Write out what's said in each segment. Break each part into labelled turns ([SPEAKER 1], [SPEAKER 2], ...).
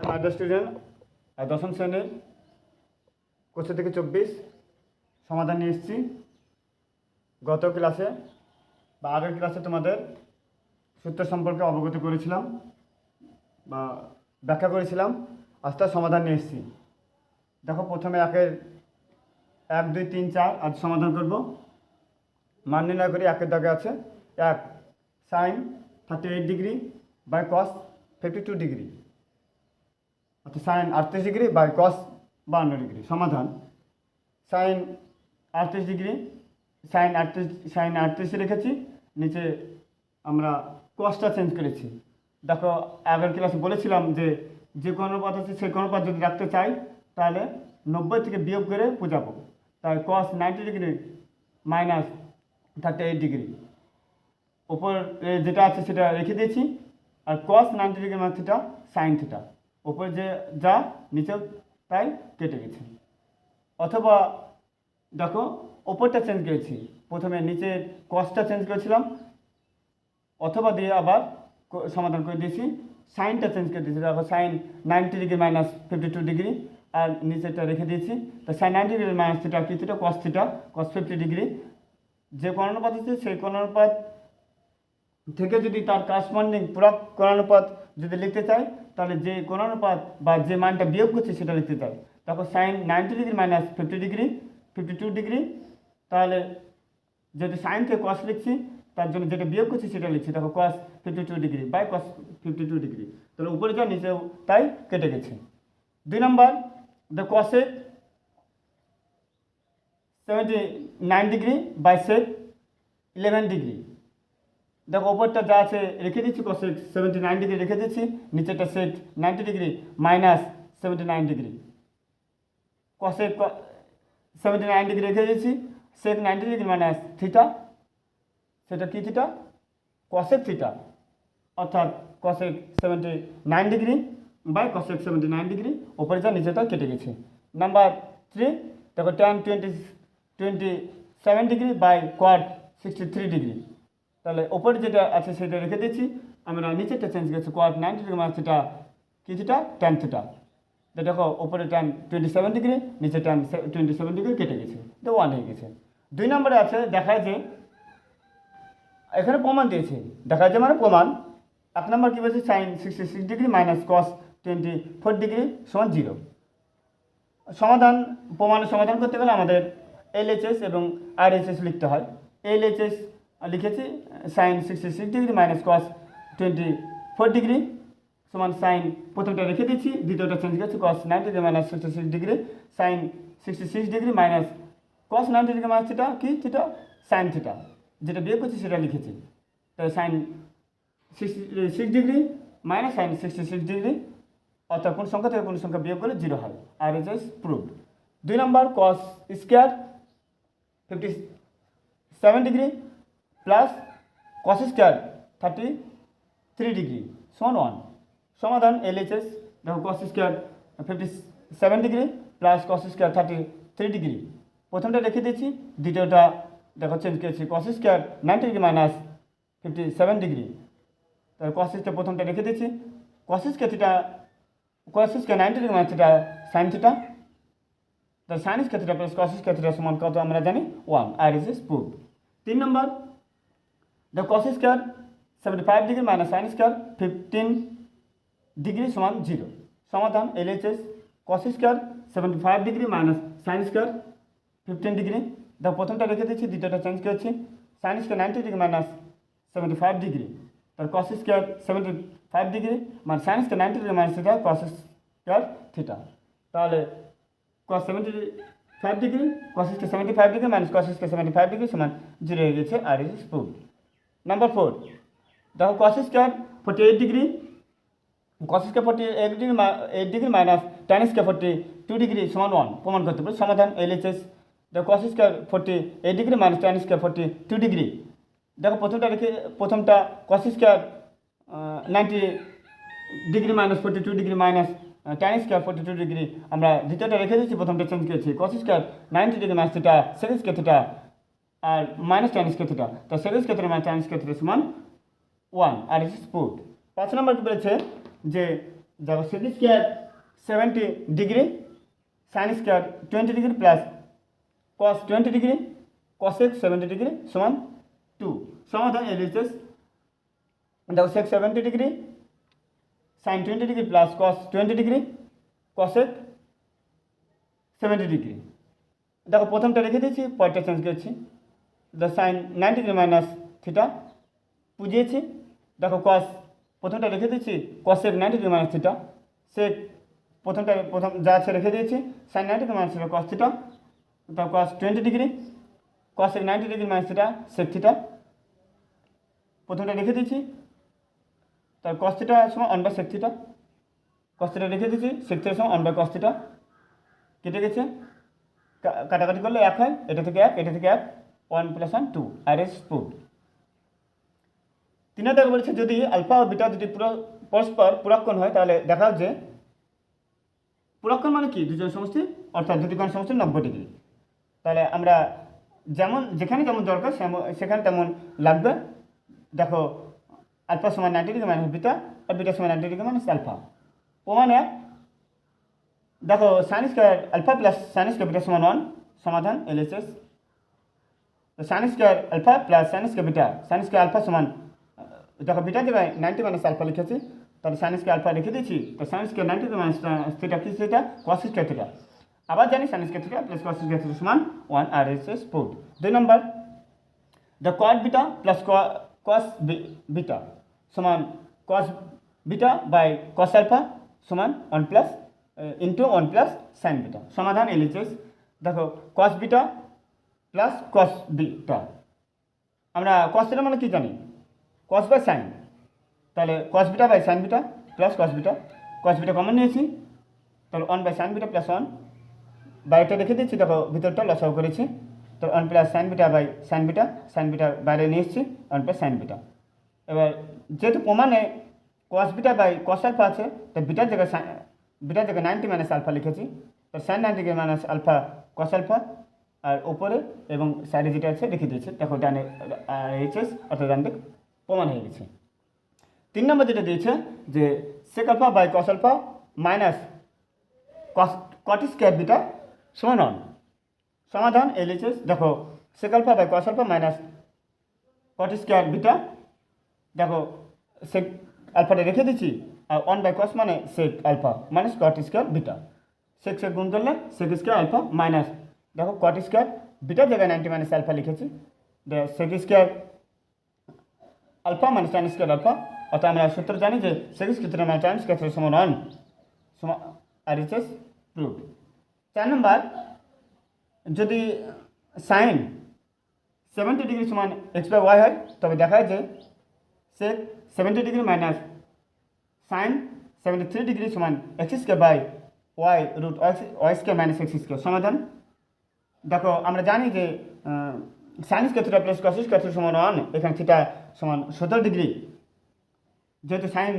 [SPEAKER 1] My dear student, দশম শ্রেণীর question থেকে 24 সমাধান নিয়ে এসেছি। গত ক্লাসে বা আগের ক্লাসে তোমাদের সূত্র সম্পর্কে অবগত করেছিলাম বা ব্যাখ্যা করেছিলাম। আজ তার সমাধান নিয়ে এসেছি। দেখো, প্রথমে 1, 2, 3, 4 আজ সমাধান করব। মান নির্ণয় করি। 1 দাগে আছে 1 sin 38 degree by cos 52 degree, অর্থাৎ sine 38 degree by cos 52 degree. সমাধান সাইন 38 ডিগ্রি, সাইন 38 রেখেছি, নিচে আমরা কসটা চেঞ্জ করেছি। দেখো, আগের ক্লাসে বলেছিলাম যে কোনো অনুপাত আছে সেই কোনো অনুপাত যদি রাখতে চাই তাহলে 90 থেকে বিয়োগ করে বোঝাবো। তাই কস 90 ডিগ্রি মাইনাস 38 ডিগ্রি ওপর যেটা আছে সেটা রেখে দিয়েছি, আর কস 90 ডিগ্রি মানে থিটা সাইন থিটা, ওপরে যে যা নিচেও তাই কেটে গেছে। অথবা দেখো, ওপরটা চেঞ্জ করেছি, প্রথমে নিচে কসটা চেঞ্জ করেছিলাম, অথবা দিয়ে আবার সমাধান করে দিয়েছি, সাইনটা চেঞ্জ করে দিয়েছি। দেখো, সাইন 90 ডিগ্রি মাইনাস 52 ডিগ্রি, আর নিচেটা রেখে দিয়েছি। তো সাইন 90 ডিগ্রি মাইনাস থিটা কি theta cos theta cos 50 degree. যে কোণানুপাত আছে সেই কোণানুপাত থেকে যদি তার কারসপন্ডিং পুরো কোণানুপাত যদি লিখতে চাই তাহলে যে কোণানুপাত বা যে মানটা বিয়োগ করছে সেটা লিখতে চাই। তারপর sine 90 degree minus 50 degree 52 degree, তাহলে যেহেতু সাইন থেকে কস লিখছি তার জন্য যেটা বিয়োগ করছি সেটা লিখছি। দেখো, cos 52 degree by cos 52 degree, তাহলে উপরে যা নিচেও তাই কেটে গেছে। 2 নম্বর, the cosec 79 degree by sec 11 degree. দেখো, ওপরটা যা আছে রেখে দিচ্ছি, কসেক 79 ডিগ্রি রেখে দিচ্ছি, নিচেটা sec 90 degree minus 79 degree. Cosec 79 degree রেখে দিচ্ছি, সেক 90 ডিগ্রি মাইনাস থিটা, সেটা কি থিটা কসেক থিটা, অর্থাৎ cosec 79 degree by cosec 79 degree, ওপরে যা নিচেটা কেটে গেছে। নাম্বার 3, দেখো tan 27 degree by cot 63 degree, তাহলে ওপরে যেটা আছে সেটা রেখে দিচ্ছি, আমরা নিচেরটা চেঞ্জ করছি, কট 90 ডিগ্রি মাইনাস থিটা কি থিটা ট্যান থিটা। দেখো, ওপরে tan 27 ডিগ্রি, নিচে tan 27 ডিগ্রি কেটে গেছে, তো 1 হয়ে গেছে। 2 নম্বরে আছে, দেখায় যে এখানে প্রমাণ দিয়েছে, দেখায় যে মানে প্রমাণ। 1 নম্বর কী বলছে, sine 66 degree minus cos 24 degree সমান 0। সমাধান প্রমাণের সমাধান করতে গেলে আমাদের LHS এবং RHS লিখতে হয়। LHS লিখেছি sine 66 degree minus cos 24 degree সমান সাইন, প্রথমটা রেখে দিচ্ছি, দ্বিতীয়টা চেঞ্জ করছি, cos 90 degree minus 66 degree, sine 66 degree minus cos 90 degree minus theta কি থিটা সাইন থিটা, যেটা বিয়োগ করছি সেটা লিখেছি। তাহলে sine 66 degree minus sine 66 degree, অর্থাৎ কোন সংখ্যা থেকে কোন সংখ্যা বিয়োগ করলে 0 হয়। RHS proved. 2 নম্বর, cos square 57 degree plus cos square 33 degree সমান 1। সমাধান LHS, দেখো, cos square 57 degree plus cos square 33 degree, প্রথমটা রেখে দিয়েছি, দ্বিতীয়টা দেখো চেঞ্জ করেছি, cos square 90 degree minus 57 degree, তাহলে কস স্কোয়ার প্রথমটা রেখে দিয়েছি, cos square 90 degree minus theta sine theta, তাহলে sine square theta plus cos square theta সমান কত আমরা জানি 1। RHS proved. 3 নম্বর, দেখো, cos square 75 degree minus sine square 15 degree সমান 0। সমাধান LHS, cos square 75 degree minus sine square 15 degree, দেখো, প্রথমটা রেখে দিচ্ছি, দ্বিতীয়টা চেঞ্জ করেছি, sign square 90 degree minus 75 degree, তাহলে কস স্কোয়ার 75 ডিগ্রি মানে sign square 90 degree minus theta cos square theta, তাহলে কস 75 degree cos square 75 degree minus cos square 75 degree সমান 0 হয়ে গেছে। RHS proved. নাম্বার 4, দেখো, cos square 48 degree cos square 48 degree minus tan square 42 degree সমান 1 প্রমাণ করতে পারি। সমাধান LHS, দেখো, cos square 48 degree minus tan square 42 degree, দেখো, প্রথমটা cos square 90 degree minus 42 degree minus tan square 42 degree, আমরা দ্বিতীয়টা রেখে দিচ্ছি, প্রথমটা চেঞ্জ করেছি, cos square 90 degree minus theta sec square theta আর মাইনাস ট্যান স্কোয়ার থিটা, তো sec square theta minus tan square theta সমান 1। RHS proved. 5 নম্বর কি বলেছে যে দেখো sec square 70 degree sine square 20 degree plus cos 20 degree cosec 70 degree সমান 2। সমাধান LHS দেখো sec 70 degree sine 20 degree plus cos 20 degree cosec 70 degree. দেখো প্রথমটা রেখে দিয়েছি, পরেরটা চেঞ্জ করেছি। The sine 90 degree minus theta বুঝিয়েছি। দেখো কস প্রথমটা রেখে দিয়েছি, cosec 90 degree minus theta. Sec প্রথম যা আছে রেখে দিয়েছি, sine 90 degree minus theta cos theta, তারপর cos 20 degree cosec 90 degree minus theta sec theta প্রথমটা রেখে দিয়েছি। তার কস থিটা সময় 1/sec থিটা, কস থিটা রেখে দিয়েছি, সেক থিটা সময় 1/cos থিটা কেটে গেছে। কাটাকাটি করলে 1 হয়, এটা থেকে 1 এটা থেকে 1, 1 + 1 2 আর এস পুট। 3 নম্বর বলেছে যদি আলফা ও বিটা দুটি পরস্পর পূরককোণ হয় তাহলে দেখাও যে পূরককোণ মানে কি দুজন সমষ্টি অর্থাৎ দুটি কোণ সমষ্টি 90 ডিগ্রি। তাহলে আমরা যেখানে যেমন দরকার সেখানে তেমন লাগবে। দেখো আলফা সমান 90 ডিগ্রি মাইনাস বিটা আর বিটা সমান 90 ডিগ্রি মাইনাস আলফা। প্রমাণে দেখো sine square alpha plus sine square beta সমান 1। সমাধান LHS sine square alpha plus sine square beta, sine square alpha সমান দেখো বিটার জায়গায় 90 মাইনাস আলফা লিখেছি, তাহলে সাইন স্কোয়ার আলফা রেখে দিয়েছি। তো সাইন স্কোয়ার 90 মাইনাস থিটা কি থিটা কস স্কোয়ার থিটা। আবার জানি sine square theta plus cos square theta সমান 1 আর এস পুট। 2 নম্বর the cot beta plus cos beta সমান cos beta by cos alpha সমান 1 plus into 1 plus sine beta. সমাধান এলএচএস দেখো cos beta plus cos beta, আমরা কস থিটা মানে কি জানি কস বাই সাইন, তাহলে cos beta by sine beta plus cos beta common নিয়েছি, তাহলে 1 বাই সাইন বিটা প্লাস 1 বাইরেটা রেখে দিচ্ছি। দেখো ভিতরটা লসাও করেছি, তো 1 plus sine beta by sine beta বাইরে নিয়ে এসেছি 1 প্লাস সাইন বিটা। এবার যেহেতু প্রমাণে cos beta by cos alpha আছে, তো বিটার জায়গায় 90 মাইনাস আলফা লিখেছি, তো sine 90 degree minus alpha cos alpha, আর ওপরে এবং সাইডে যেটা আছে রেখে দিয়েছি। দেখো ডানে এইচএস অর্থাৎ ডান দিক প্রমাণ হয়ে গেছে। 3 নম্বর যেটা দিয়েছে যে sec alpha by cos alpha minus cot square beta সমান 1। সমাধান এলএচএস দেখো sec alpha by cos alpha minus cot square beta, দেখো সেক আলফাটা রেখে দিচ্ছি আর 1 বাই কস মানে sec alpha minus cot square beta, sec গুণ করলে সেক স্কোয়ার আলফা মাইনাস দেখো কট স্কোয়ার বিটার জায়গায় 90 মাইনাস আলফা লিখেছি, sec square alpha minus tan square alpha. অর্থাৎ আমরা সূত্র জানি যে sec square minus tan square সমান 1 আর এইচএস প্রুফ। 4 নম্বর যদি সাইন 70 ডিগ্রি সমান x/y হয় তবে দেখায় যে সেক 70 ডিগ্রি মাইনাস সাইন 73 ডিগ্রি সমান x² √y² মাইনাস x²। সমাধান দেখো আমরা জানি যে sign square theta plus cos square theta সমান 1, এখানে থিটা সমান 70 ডিগ্রি। যেহেতু সাইন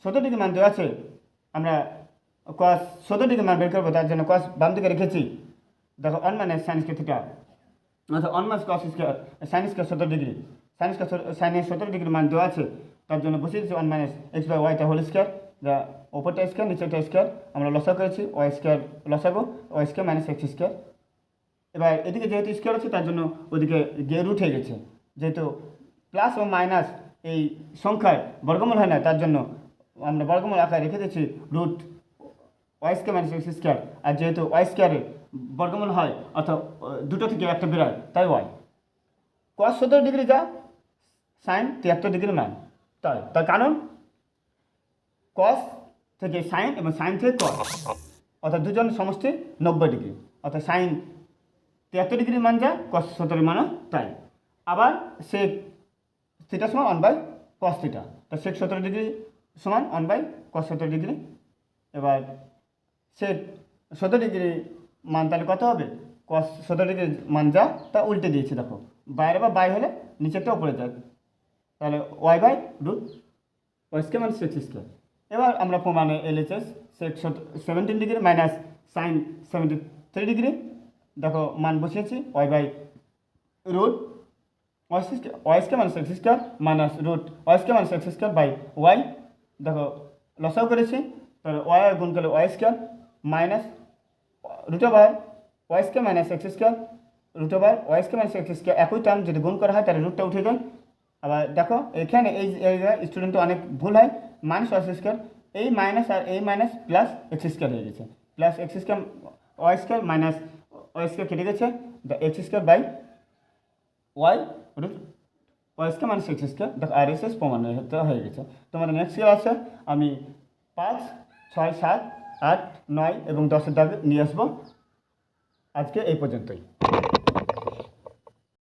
[SPEAKER 1] 70 ডিগ্রি মান দেওয়া আছে, আমরা কস 70 ডিগ্রি মান বের করবো, তার জন্য কস বাম দিকে রেখেছি। দেখো 1 মাইনাস সাইন স্কোয়ার থিটা অর্থাৎ 1 minus cos square sine square 70 degree, সাইনের 70 ডিগ্রি মান দেওয়া আছে, তার জন্য বসিয়ে দিচ্ছি 1 মাইনাস x/y হোল স্কোয়ার, যা ওপরটা স্কোয়ার নিচেটা স্কোয়ার, আমরা লসা করেছি y² লসাগো y² মাইনাস x²। এবার এদিকে যেহেতু স্কোয়ার আছে তার জন্য ওদিকে গিয়ে রুট হয়ে গেছে, যেহেতু প্লাস ও মাইনাস এই সংখ্যার বর্গমূল হয় না, তার জন্য আমরা বর্গমূল আকারে রেখে দিচ্ছি √y² মাইনাস x²। আর যেহেতু y² বর্গমূল হয় অর্থাৎ দুটো থেকে একটা বেরোয়, তাই y cos 70 ডিগ্রি যা সাইন 73 ডিগ্রি মান, তার কারণ cos থেকে সাইন এবং সাইন থেকে cos অর্থাৎ দুজন সমষ্টি 90 ডিগ্রি, অর্থাৎ সাইন 73 ডিগ্রি মান যা cos 70 মানও তাই। আবার সেক থিটা সমান 1/cos থিটা, তো সেক 70 ডিগ্রি সমান 1/cos 70 ডিগ্রি। এবার সেক 70 ডিগ্রি মান তাহলে কত হবে, cos 70 ডিগ্রি মান যা তা উল্টে দিয়েছে। দেখো বাইরে বা বাই হলে নিচেরটা উপরে যায়, তাহলে y/√y² মাইনাস x²। এবার আমরা প্রমাণে LHS sec 17 degree minus sine 73 degree, দেখো মান বসিয়েছি y/√y² minus x² minus √y² minus x² by y। দেখো লসাও করেছি, তাহলে ওয়াই গুণ করলে y square minus root over y square minus x square root over y square minus x square. একই টার্ম যদি গুণ করা হয় তাহলে রুটটা উঠে যায়। আবার দেখো এখানে এই স্টুডেন্টের অনেক ভুল হয়, মাইনাস ওয়াই স্কোয়ার, এই মাইনাস আর এই মাইনাস প্লাস এক্স স্কোয়ার হয়ে গেছে, plus x square y square minus y square কেটে গেছে, x square by y root y square minus x square. দেখো আর এস এস প্রমাণ হয়ে গেছে। তোমাদের নেক্সট ক্লাসে আমি 5, 6, 7, 8, 9 এবং 10 দাগ নিয়ে আসবো। আজকে এই পর্যন্তই।